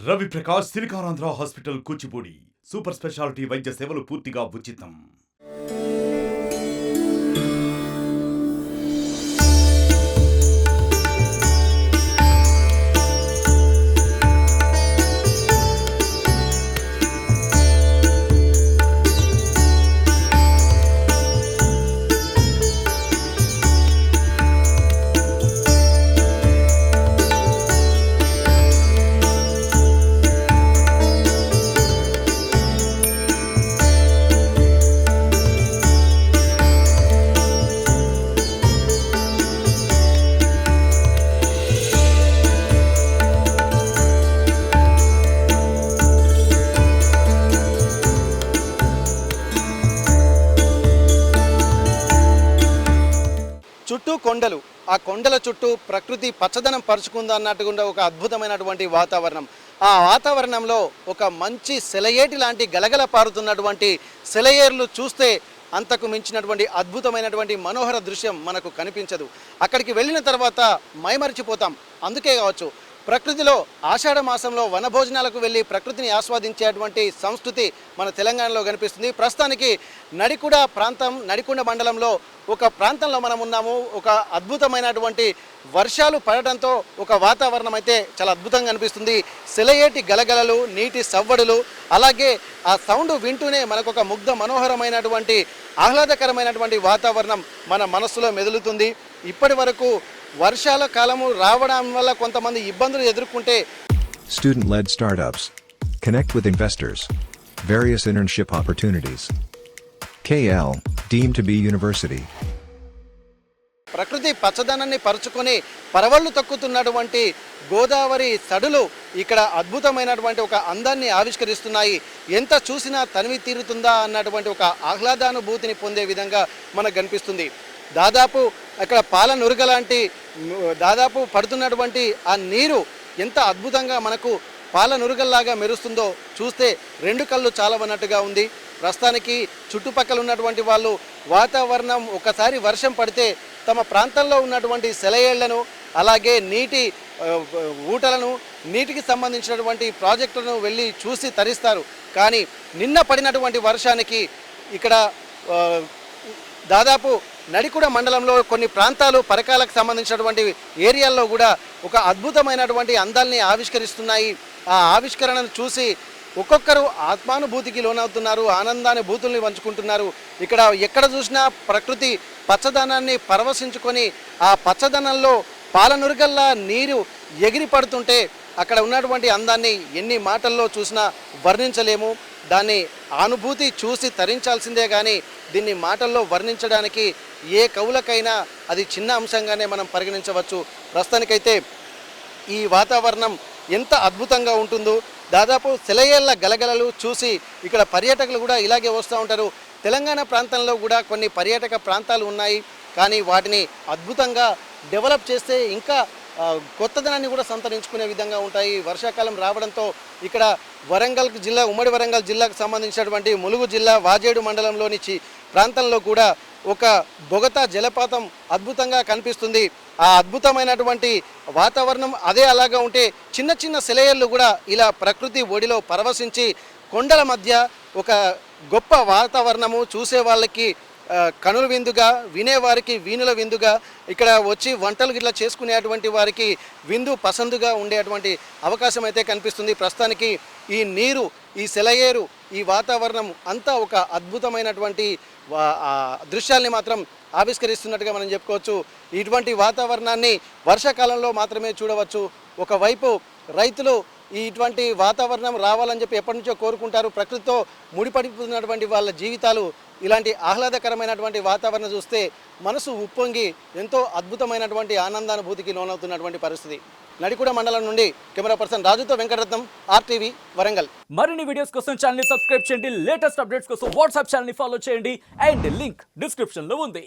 Ravi Prakash Siliconandhra hospital Kuchipudi super speciality వైద్య సేవలు పూర్తిగా ఉచితం. చుట్టూ కొండలు, ఆ కొండల చుట్టూ ప్రకృతి పచ్చదనం పరుచుకుందా అన్నట్టుగా ఒక అద్భుతమైనటువంటి వాతావరణం. ఆ వాతావరణంలో ఒక మంచి సెలయేటి లాంటి గలగల పారుతున్నటువంటి సెలయేర్లు చూస్తే అంతకు మించినటువంటి అద్భుతమైనటువంటి మనోహర దృశ్యం మనకు కనిపించదు. అక్కడికి వెళ్ళిన తర్వాత మైమరిచిపోతాం. అందుకే కావచ్చు ప్రకృతిలో ఆషాఢ మాసంలో వనభోజనాలకు వెళ్ళి ప్రకృతిని ఆస్వాదించేటువంటి సంస్కృతి మన తెలంగాణలో కనిపిస్తుంది. ప్రస్తుతానికి నడికొండ మండలంలో ఒక ప్రాంతంలో మనం ఉన్నాము. ఒక అద్భుతమైనటువంటి వర్షాలు పడటంతో ఒక వాతావరణం అయితే చాలా అద్భుతంగా అనిపిస్తుంది. సెలయేటి గలగలలు, నీటి సవ్వడులు, అలాగే ఆ సౌండ్ వింటూనే మనకు ఒక ముగ్ధ మనోహరమైనటువంటి ఆహ్లాదకరమైనటువంటి వాతావరణం మన మనస్సులో మెదులుతుంది. ఇప్పటి వరకు వర్షాల కాలము రావడం వల్ల కొంతమంది ఇబ్బందులు ఎదుర్కొంటే student-led startups connect with investors, various internship opportunities. KL deemed to be university. ప్రకృతి పచ్చదనాన్ని పరుచుకొని పరవళ్ళు తొక్కుతున్నటువంటి గోదావరి సడులు ఇక్కడ అద్భుతమైనటువంటి ఒక అందాన్ని ఆవిష్కరిస్తున్నాయి. ఎంత చూసినా తనివి తీరుతుందా అన్నటువంటి ఒక ఆహ్లాదానుభూతిని పొందే విధంగా మనకు కనిపిస్తుంది. దాదాపు అక్కడ పాల నురుగ లాంటి దాదాపు పడుతున్నటువంటి ఆ నీరు ఎంత అద్భుతంగా మనకు పాల నురుగల్లాగా మెరుస్తుందో చూస్తే రెండు కళ్ళు చాలవన్నట్టుగా ఉంది. ప్రస్తుతానికి చుట్టుపక్కల ఉన్నటువంటి వాళ్ళు వాతావరణం ఒకసారి వర్షం పడితే తమ ప్రాంతంలో ఉన్నటువంటి సెలయేళ్లను, అలాగే నీటి ఊటలను, నీటికి సంబంధించినటువంటి ప్రాజెక్టులను వెళ్ళి చూసి తరిస్తారు. కానీ నిన్న పడినటువంటి వర్షానికి ఇక్కడ దాదాపు నడికొండ మండలంలో కొన్ని ప్రాంతాలు పరకాలకు సంబంధించినటువంటి ఏరియాల్లో కూడా ఒక అద్భుతమైనటువంటి అందాల్ని ఆవిష్కరిస్తున్నాయి. ఆ ఆవిష్కరణను చూసి ఒక్కొక్కరు ఆత్మానుభూతికి లోనవుతున్నారు, ఆనందానుభూతుల్ని పంచుకుంటున్నారు. ఇక్కడ ఎక్కడ చూసినా ప్రకృతి పచ్చదనాన్ని పరవశించుకొని ఆ పచ్చదనంలో పాలనురుగల్లా నీరు ఎగిరి పడుతుంటే అక్కడ ఉన్నటువంటి అందాన్ని ఎన్ని మాటల్లో చూసినా వర్ణించలేము. దాన్ని అనుభూతి చూసి తరించాల్సిందే కానీ దీన్ని మాటల్లో వర్ణించడానికి ఏ కవులకైనా అది చిన్న అంశంగానే మనం పరిగణించవచ్చు. ప్రస్తుతానికైతే ఈ వాతావరణం ఎంత అద్భుతంగా ఉంటుందో, దాదాపు సెలయేళ్ల గలగలలు చూసి ఇక్కడ పర్యాటకులు కూడా ఇలాగే వస్తూ ఉంటారు. తెలంగాణ ప్రాంతంలో కూడా కొన్ని పర్యాటక ప్రాంతాలు ఉన్నాయి, కానీ వాటిని అద్భుతంగా డెవలప్ చేస్తే ఇంకా కొత్తదనాన్ని కూడా సంతరించుకునే విధంగా ఉంటాయి. వర్షాకాలం రావడంతో ఇక్కడ వరంగల్ జిల్లా, ఉమ్మడి వరంగల్ జిల్లాకు సంబంధించినటువంటి ములుగు జిల్లా వాజేడు మండలంలోని ప్రాంతంలో కూడా ఒక బొగతా జలపాతం అద్భుతంగా కనిపిస్తుంది. ఆ అద్భుతమైనటువంటి వాతావరణం అదే అలాగా ఉంటే చిన్న చిన్న సెలయేళ్ళు కూడా ఇలా ప్రకృతి ఒడిలో పరవశించి కొండల మధ్య ఒక గొప్ప వాతావరణము చూసే వాళ్ళకి కనుల విందుగా, వినేవారికి వీణుల విందుగా, ఇక్కడ వచ్చి వంటలు గిట్లా చేసుకునేటువంటి వారికి విందు పసందుగా ఉండేటువంటి అవకాశం అయితే కనిపిస్తుంది. ప్రస్తుతానికి ఈ నీరు, ఈ సెలయేరు, ఈ వాతావరణం అంతా ఒక అద్భుతమైనటువంటి దృశ్యాల్ని మాత్రం ఆవిష్కరిస్తున్నట్టుగా మనం చెప్పుకోవచ్చు. ఇటువంటి వాతావరణాన్ని వర్షాకాలంలో మాత్రమే చూడవచ్చు. ఒకవైపు రైతులు ఇటువంటి వాతావరణం రావాలని చెప్పి ఎప్పటి నుంచో కోరుకుంటారు. ప్రకృతితో ముడిపడిపోతున్నటువంటి వాళ్ళ జీవితాలు ఇలాంటి ఆహ్లాదకరమైనటువంటి వాతావరణం చూస్తే మనసు ఉప్పొంగి ఎంతో అద్భుతమైనటువంటి ఆనందానుభూతికి లోనవుతున్నటువంటి పరిస్థితి. నడికొండ మండలం నుండి కెమెరా పర్సన్ రాజుతో వెంకటరత్నం, RTV వరంగల్. మరిన్ని వీడియోస్ కోసం ఛానల్ ని సబ్స్క్రైబ్ చేయండి. లేటెస్ట్ అప్డేట్స్ కోసం వాట్సాప్ ఛానల్ ని ఫాలో చేయండి. అండ్ లింక్ డిస్క్రిప్షన్ లో ఉంది.